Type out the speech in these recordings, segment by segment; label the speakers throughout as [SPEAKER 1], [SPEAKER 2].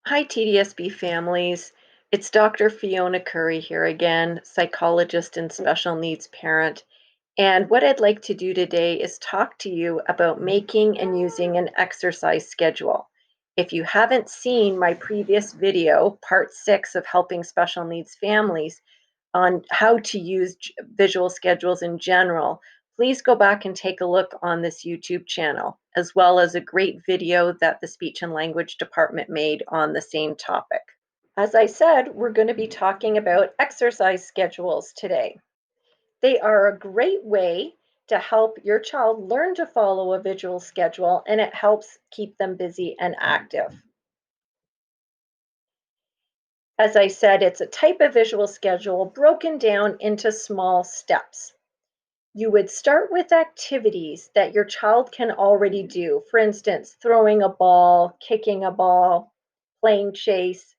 [SPEAKER 1] Hi, TDSB families. It's Dr. Fiona Curry here again, psychologist and special needs parent. And what I'd like to do today is talk to you about making and using an exercise schedule. If you haven't seen my previous video, part 6 of helping special needs families, on how to use visual schedules in general, please go back and take a look on this YouTube channel, as well as a great video that the speech and language department made on the same topic. As I said, we're going to be talking about exercise schedules today. They are a great way to help your child learn to follow a visual schedule, and it helps keep them busy and active. As I said, it's a type of visual schedule broken down into small steps. You would start with activities that your child can already do. For instance, throwing a ball, kicking a ball, playing chase,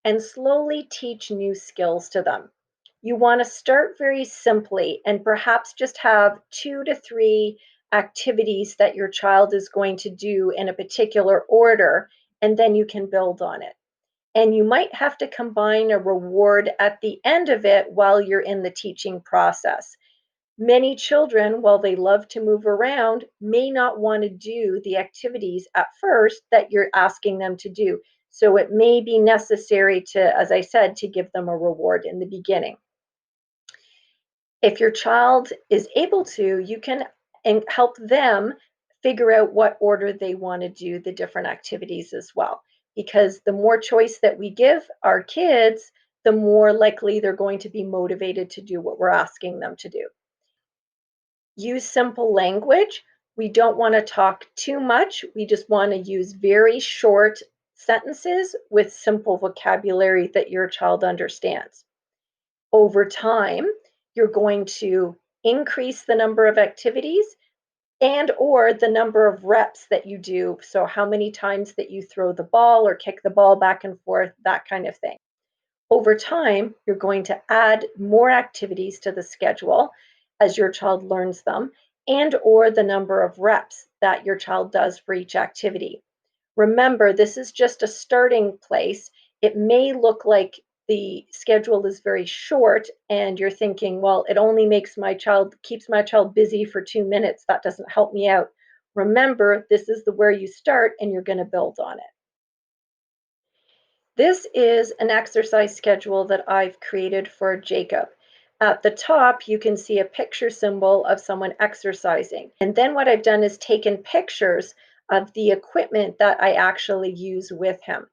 [SPEAKER 1] and slowly teach new skills to them. You want to start very simply and perhaps just have 2 to 3 activities that your child is going to do in a particular order, and then you can build on it. And you might have to combine a reward at the end of it while you're in the teaching process. Many children, while they love to move around, may not want to do the activities at first that you're asking them to do. So it may be necessary to, as I said, to give them a reward in the beginning. If your child is able to, you can help them figure out what order they want to do the different activities as well. Because the more choice that we give our kids, the more likely they're going to be motivated to do what we're asking them to do. Use simple language. We don't want to talk too much. We just want to use very short sentences with simple vocabulary that your child understands. Over time, you're going to increase the number of activities and or the number of reps that you do. So how many times that you throw the ball or kick the ball back and forth, that kind of thing. Over time, you're going to add more activities to the schedule as your child learns them and or the number of reps that your child does for each activity. Remember, this is just a starting place. It may look like the schedule is very short and you're thinking, well, it only keeps my child busy for 2 minutes. That doesn't help me out. Remember, this is the where you start and you're going to build on it. This is an exercise schedule that I've created for Jacob. At the top, you can see a picture symbol of someone exercising. And then what I've done is taken pictures of the equipment that I actually use with him.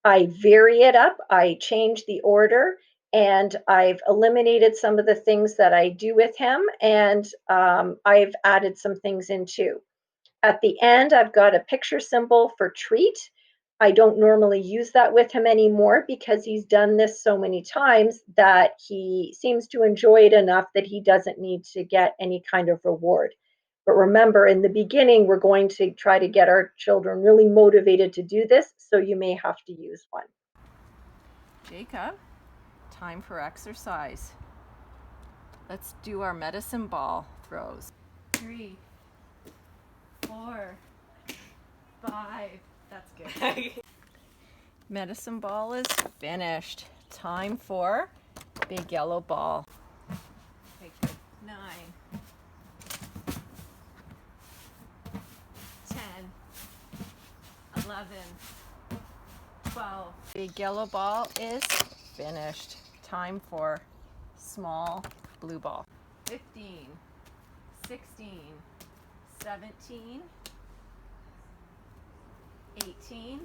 [SPEAKER 1] I vary it up, I change the order, and I've eliminated some of the things that I do with him, and I've added some things in too. At the end, I've got a picture symbol for treat. I don't normally use that with him anymore because he's done this so many times that he seems to enjoy it enough that he doesn't need to get any kind of reward. But remember, in the beginning, we're going to try to get our children really motivated to do this, so you may have to use one.
[SPEAKER 2] Jacob, time for exercise. Let's do our medicine ball throws. 3, 4, 5. That's good. Medicine ball is finished. Time for big yellow ball. Okay, good. 9, 10, 11, 12. Big yellow ball is finished. Time for small blue ball. 15, 16, 17, 18,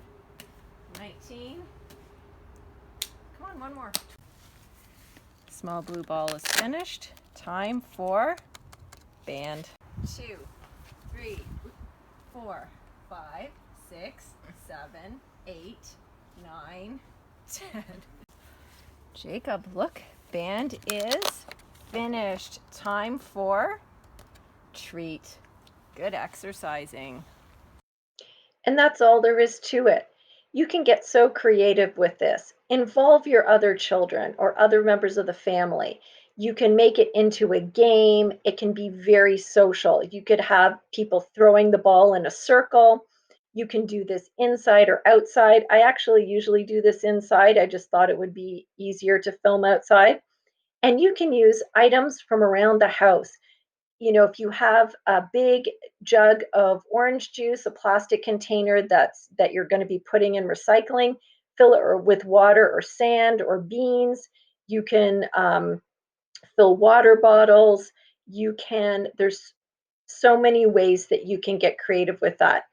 [SPEAKER 2] 19. Come on, one more. Small blue ball is finished. Time for band. 2, 3, 4, 5, 6, 7, 8, 9, 10. Jacob, look, band is finished. Time for treat. Good exercising.
[SPEAKER 1] And that's all there is to it. You can get so creative with this. Involve your other children or other members of the family. You can make it into a game. It can be very social. You could have people throwing the ball in a circle. You can do this inside or outside. I actually usually do this inside. I just thought it would be easier to film outside. And you can use items from around the house. You know, if you have a big jug of orange juice, a plastic container that you're going to be putting in recycling, fill it with water or sand or beans. You can fill water bottles. There's so many ways that you can get creative with that.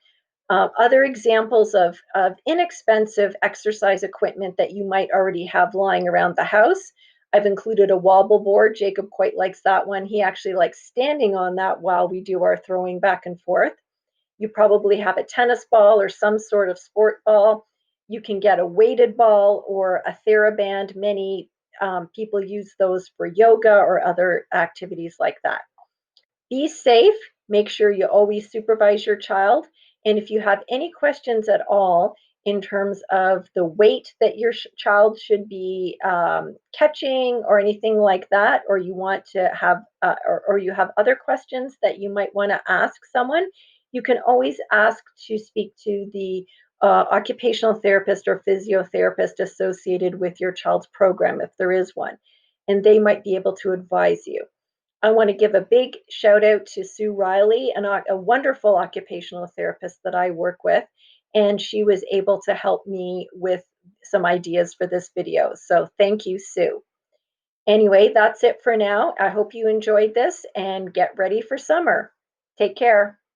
[SPEAKER 1] Other examples of inexpensive exercise equipment that you might already have lying around the house. I've included a wobble board. Jacob quite likes that one. He actually likes standing on that while we do our throwing back and forth. You probably have a tennis ball or some sort of sport ball. You can get a weighted ball or a TheraBand. Many people use those for yoga or other activities like that. Be safe. Make sure you always supervise your child. And if you have any questions at all in terms of the weight that your child should be catching or anything like that, or you want to have, or you have other questions that you might want to ask someone, you can always ask to speak to the occupational therapist or physiotherapist associated with your child's program, if there is one, and they might be able to advise you. I want to give a big shout out to Sue Riley, a wonderful occupational therapist that I work with, and she was able to help me with some ideas for this video. So thank you, Sue. Anyway, that's it for now. I hope you enjoyed this and get ready for summer. Take care.